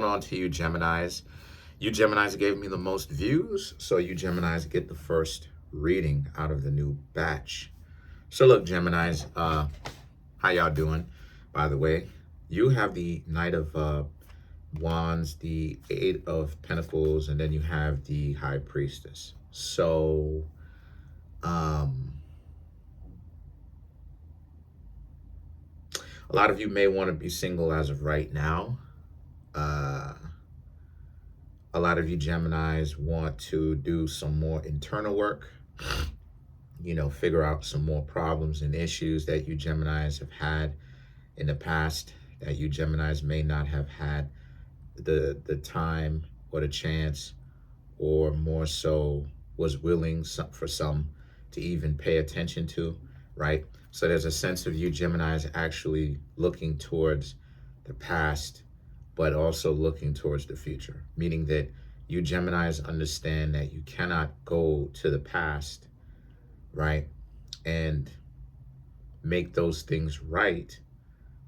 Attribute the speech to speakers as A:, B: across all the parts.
A: going on to you, Geminis? You Geminis gave me the most views, so you Geminis get the first reading out of the new batch. So look, Geminis, how y'all doing? By the way, you have the Knight of Wands, the Eight of Pentacles, and then you have the High Priestess. So, a lot of you may want to be single as of right now. A lot of you Geminis want to do some more internal work, figure out some more problems and issues that you Geminis have had in the past that you Geminis may not have had the time or the chance, or more so was willing for some to even pay attention to, right? So there's a sense of you Geminis actually looking towards the past, but also looking towards the future, meaning that you Geminis understand that you cannot go to the past, right, and make those things right,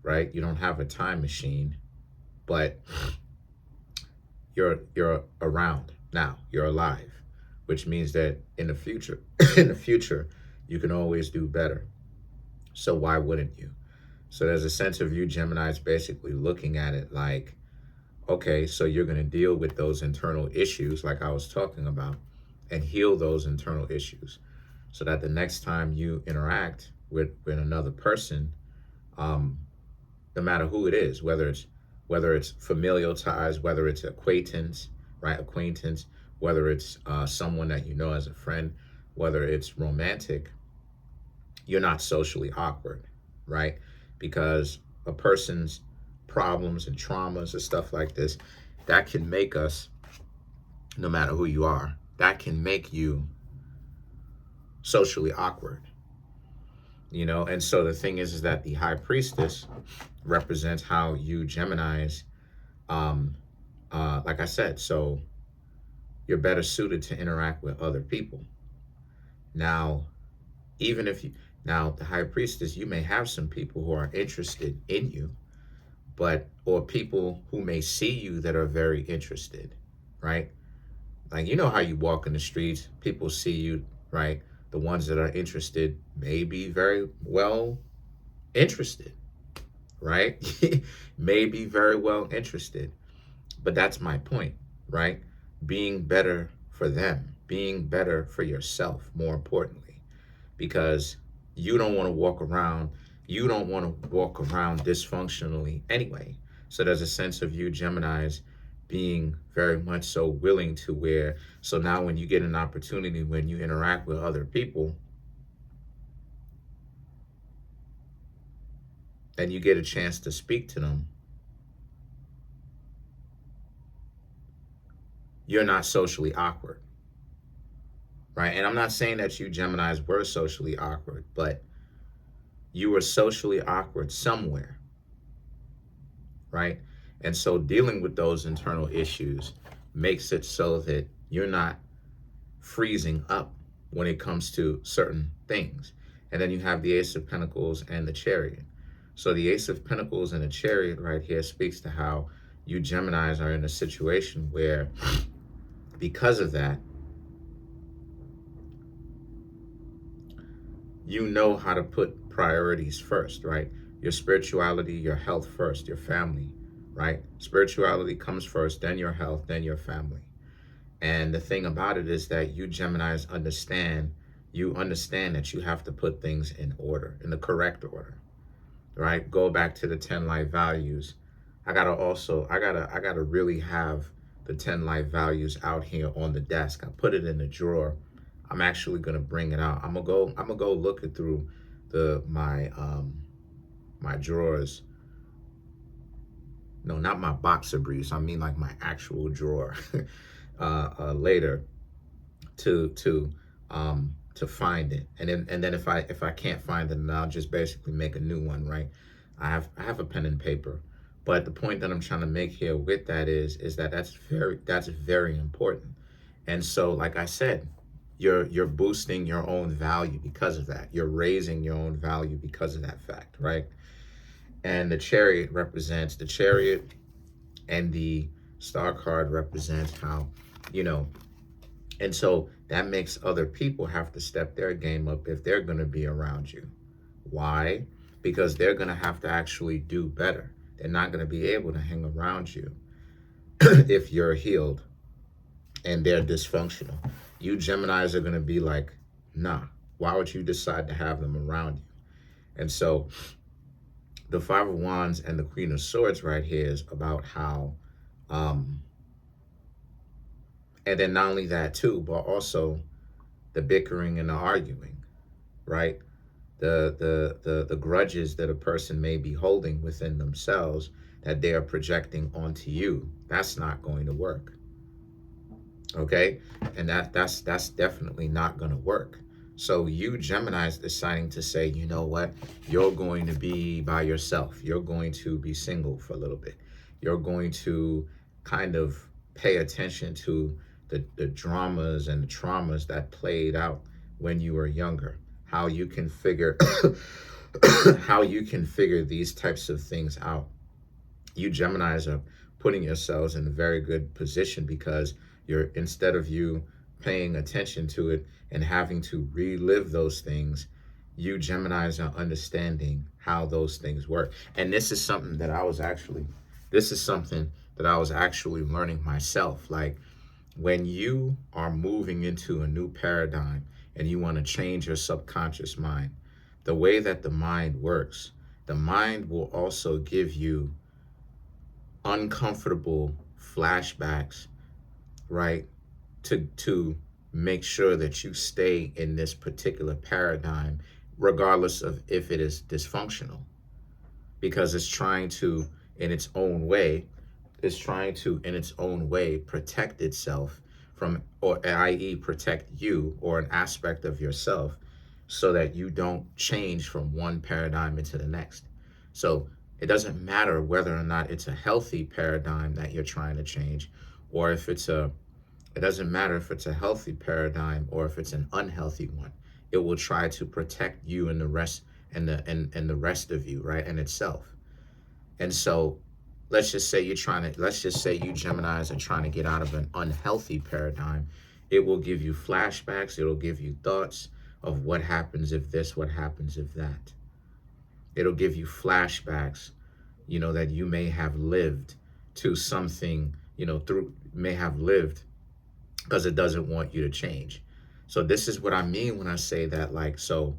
A: right? You don't have a time machine, but you're around now, you're alive, which means that in the future, you can always do better. So why wouldn't you? So there's a sense of you Geminis basically looking at it like, okay, so you're going to deal with those internal issues like I was talking about and heal those internal issues so that the next time you interact with another person, no matter who it is, whether it's familial ties, whether it's acquaintance, right? Acquaintance, whether it's someone that you know as a friend, whether it's romantic, you're not socially awkward, right? Because a person's problems and traumas and stuff like this, that can make us, no matter who you are, that can make you socially awkward, And so the thing is that the High Priestess represents how you Geminis, like I said, so you're better suited to interact with other people. Now, now the High Priestess, you may have some people who are interested in you, or people who may see you that are very interested, right? Like, how you walk in the streets, people see you, right? The ones that are interested may be very well interested, right? May be very well interested. But that's my point, right? Being better for them, being better for yourself, more importantly, because you don't want to walk around dysfunctionally anyway. So there's a sense of you Geminis being very much so willing to where, so now when you get an opportunity, when you interact with other people, and you get a chance to speak to them, you're not socially awkward, right? And I'm not saying that you Geminis were socially awkward, but you were socially awkward somewhere, right? And so dealing with those internal issues makes it so that you're not freezing up when it comes to certain things. And then you have the Ace of Pentacles and the Chariot. So the Ace of Pentacles and the Chariot right here speaks to how you Geminis are in a situation where, because of that, you know how to put priorities first, right? Your spirituality, your health first, your family, right? Spirituality comes first, then your health, then your family. And the thing about it is that you Geminis understand that you have to put things in order, in the correct order, right? Go back to the 10 life values. I gotta really have the 10 life values out here on the desk. I put it in the drawer. I'm actually gonna bring it out. I'm gonna go look it through my drawers. No, not my boxer briefs. I mean like my actual drawer later to find it. And then if I can't find it, then I'll just basically make a new one, right? I have a pen and paper. But the point that I'm trying to make here with that is that that's very important. And so, like I said, you're boosting your own value because of that. You're raising your own value because of that fact, right? And the Chariot represents the Chariot and the Star card represents how, you know, and so that makes other people have to step their game up if they're going to be around you. Why? Because they're going to have to actually do better. They're not going to be able to hang around you if you're healed and they're dysfunctional. You Geminis are going to be like, nah, why would you decide to have them around you? And so the Five of Wands and the Queen of Swords right here is about how, and then not only that too, but also the bickering and the arguing, right? The grudges that a person may be holding within themselves that they are projecting onto you. That's not going to work. Okay? And that's definitely not going to work. So you Geminis deciding to say, you know what, you're going to be by yourself. You're going to be single for a little bit. You're going to kind of pay attention to the dramas and the traumas that played out when you were younger. How you can figure how you can figure these types of things out. You Geminis are putting yourselves in a very good position because you're, instead of you paying attention to it and having to relive those things, you Geminis are understanding how those things work. And this is something that I was actually learning myself. Like, when you are moving into a new paradigm and you want to change your subconscious mind, the way that the mind works, the mind will also give you uncomfortable flashbacks, right? To make sure that you stay in this particular paradigm, regardless of if it is dysfunctional, because it's trying to, in its own way, protect itself from, or i.e. protect you or an aspect of yourself, so that you don't change from one paradigm into the next. So it doesn't matter whether or not it's a healthy paradigm that you're trying to change, or if it's a, it doesn't matter if it's a healthy paradigm or if it's an unhealthy one. It will try to protect you and the rest, and the rest of you, right, and itself. And so let's just say you Geminis are trying to get out of an unhealthy paradigm. It will give you flashbacks. It'll give you thoughts of what happens if this, what happens if that. It'll give you flashbacks, you know, that you may have lived to something, you know, may have lived because it doesn't want you to change. So this is what I mean when I say that, like, so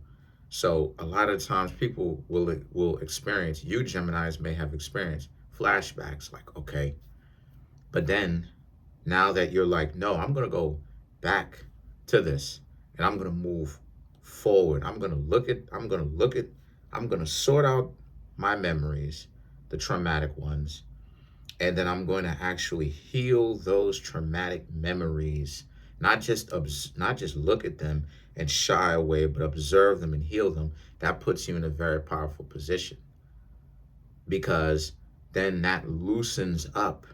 A: a lot of times people will experience, you Geminis may have experienced flashbacks, like, okay, but then now that you're like, no, I'm going to go back to this and I'm going to move forward. I'm going to sort out my memories, the traumatic ones, and then I'm going to actually heal those traumatic memories, not just look at them and shy away, but observe them and heal them. That puts you in a very powerful position, because then that loosens up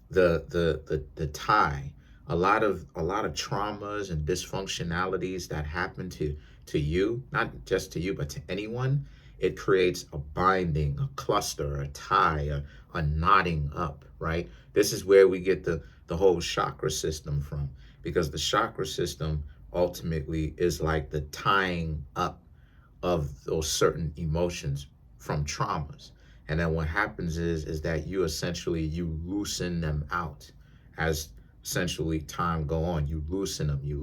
A: the tie. A lot of traumas and dysfunctionalities that happen to you, not just to you, but to anyone, it creates a binding, a cluster, a tie, a knotting up, right? This is where we get the whole chakra system from, because the chakra system ultimately is like the tying up of those certain emotions from traumas. And then what happens is that you loosen them out as essentially time go on. You loosen them. You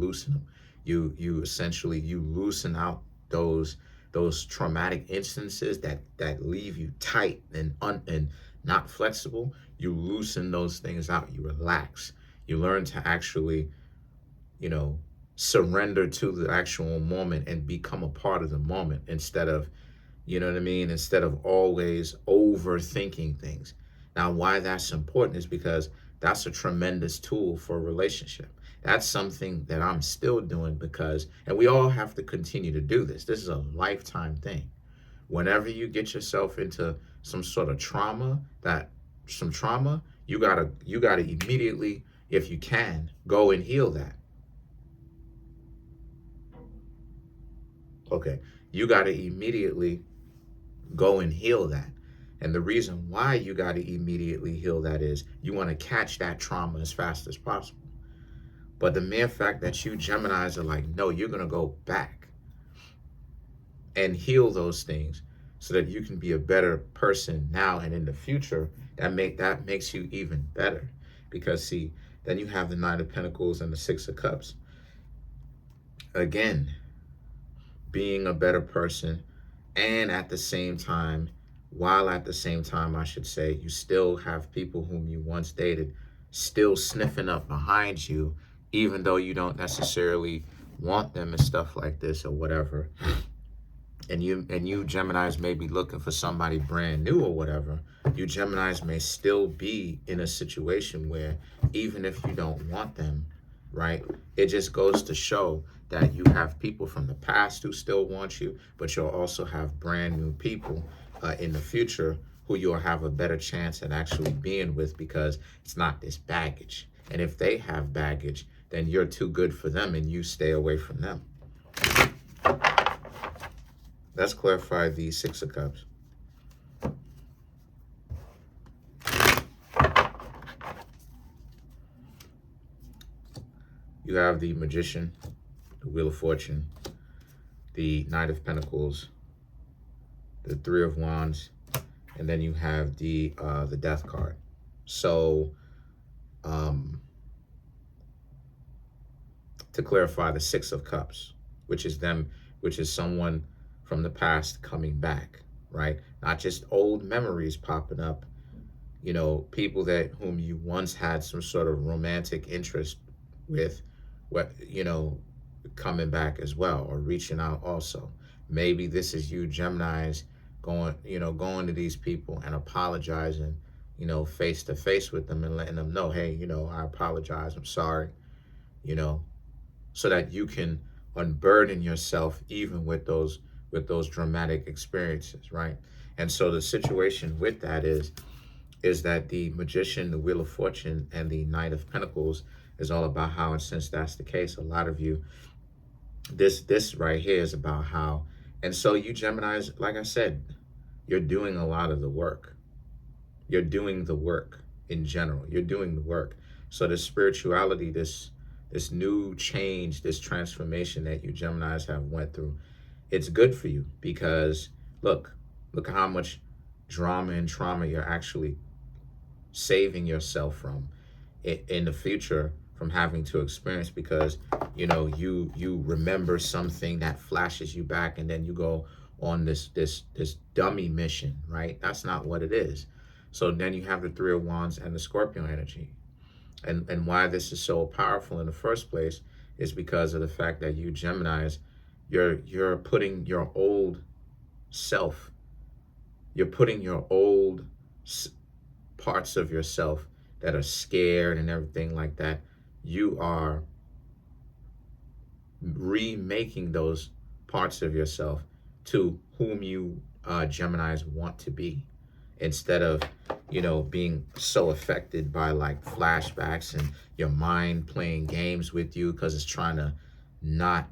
A: essentially loosen out those traumatic instances that leave you tight and not flexible. You loosen those things out. You relax. You learn to actually, you know, surrender to the actual moment and become a part of the moment, instead of, you know what I mean, instead of always overthinking things. Now, why that's important is because that's a tremendous tool for a relationship. That's something that I'm still doing, because, and we all have to continue to do this. This is a lifetime thing. Whenever you get yourself into some sort of trauma, you gotta immediately, if you can, go and heal that. Okay, you gotta immediately go and heal that. And the reason why you got to immediately heal that is you want to catch that trauma as fast as possible. But the mere fact that you Geminis are like, no, you're going to go back and heal those things so that you can be a better person now and in the future, that makes you even better. Because see, then you have the Nine of Pentacles and the Six of Cups. Again, being a better person, and at the same time, I should say, you still have people whom you once dated still sniffing up behind you, even though you don't necessarily want them and stuff like this or whatever. And you Geminis may be looking for somebody brand new or whatever. You Geminis may still be in a situation where even if you don't want them, right, it just goes to show that you have people from the past who still want you, but you'll also have brand new people in the future who you'll have a better chance at actually being with, because it's not this baggage. And if they have baggage, then you're too good for them and you stay away from them. Let's clarify the Six of Cups. You have the Magician, the Wheel of Fortune, the Knight of Pentacles, the Three of Wands, and then you have the Death card. So, to clarify, the Six of Cups, which is someone from the past coming back, right? Not just old memories popping up, you know, people whom you once had some sort of romantic interest with, you know, coming back as well, or reaching out also. Maybe this is you Geminis going to these people and apologizing, you know, face to face with them and letting them know, hey, you know, I apologize, I'm sorry, you know, so that you can unburden yourself even with those dramatic experiences, right? And so the situation with that is that the Magician, the Wheel of Fortune, and the Knight of Pentacles is all about how, and since that's the case, a lot of you, this right here is about how, and so you Geminis, like I said, you're doing a lot of the work. You're doing the work in general. You're doing the work. So the spirituality, this new change, this transformation that you Geminis have went through, it's good for you, because look how much drama and trauma you're actually saving yourself from in the future, from having to experience, because you know you remember something that flashes you back, and then you go on this dummy mission, right? That's not what it is. So then you have the Three of Wands and the Scorpio energy, and why this is so powerful in the first place is because of the fact that you Geminis, you're putting your old self, you're putting your old parts of yourself that are scared and everything like that, you are remaking those parts of yourself to whom you Geminis want to be, instead of, you know, being so affected by like flashbacks and your mind playing games with you because it's trying to not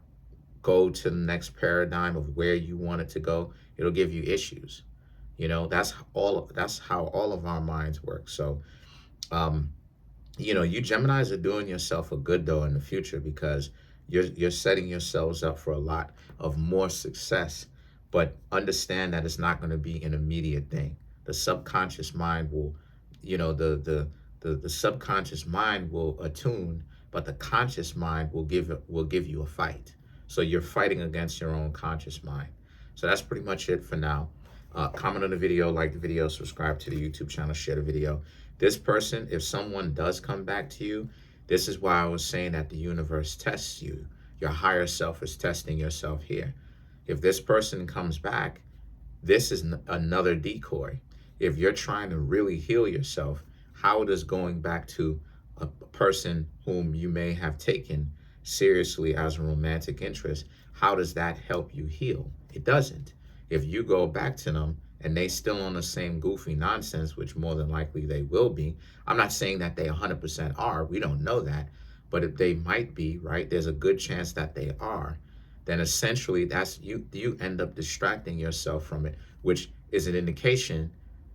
A: go to the next paradigm of where you want it to go. It'll give you issues. You know, that's how all of our minds work. So, you know, you Geminis are doing yourself a good though in the future, because you're setting yourselves up for a lot of more success. But understand that it's not going to be an immediate thing. The subconscious mind will, you know, the subconscious mind will attune, but the conscious mind will give you a fight. So you're fighting against your own conscious mind. So that's pretty much it for now. Comment on the video, like the video, subscribe to the YouTube channel, share the video. This person, if someone does come back to you, this is why I was saying that the universe tests you. Your higher self is testing yourself here. If this person comes back, this is another decoy. If you're trying to really heal yourself, how does going back to a person whom you may have taken seriously as a romantic interest, how does that help you heal? It doesn't. If you go back to them and they still on the same goofy nonsense, which more than likely they will be. I'm not saying that they 100% are. We don't know that. But if they might be, right, there's a good chance that they are. Then essentially that's you end up distracting yourself from it, which is an indication,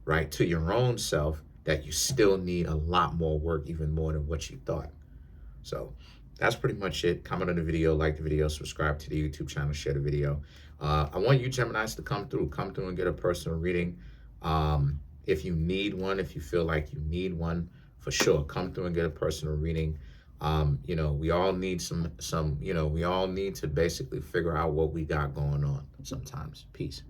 A: right, to your own self that you still need a lot more work, even more than what you thought. So that's pretty much it. Comment on the video, like the video, subscribe to the YouTube channel, share the video. I want you Geminis to come through and get a personal reading. If you need one, if you feel like you need one, for sure, come through and get a personal reading. You know, we all need we all need to basically figure out what we got going on sometimes. Peace.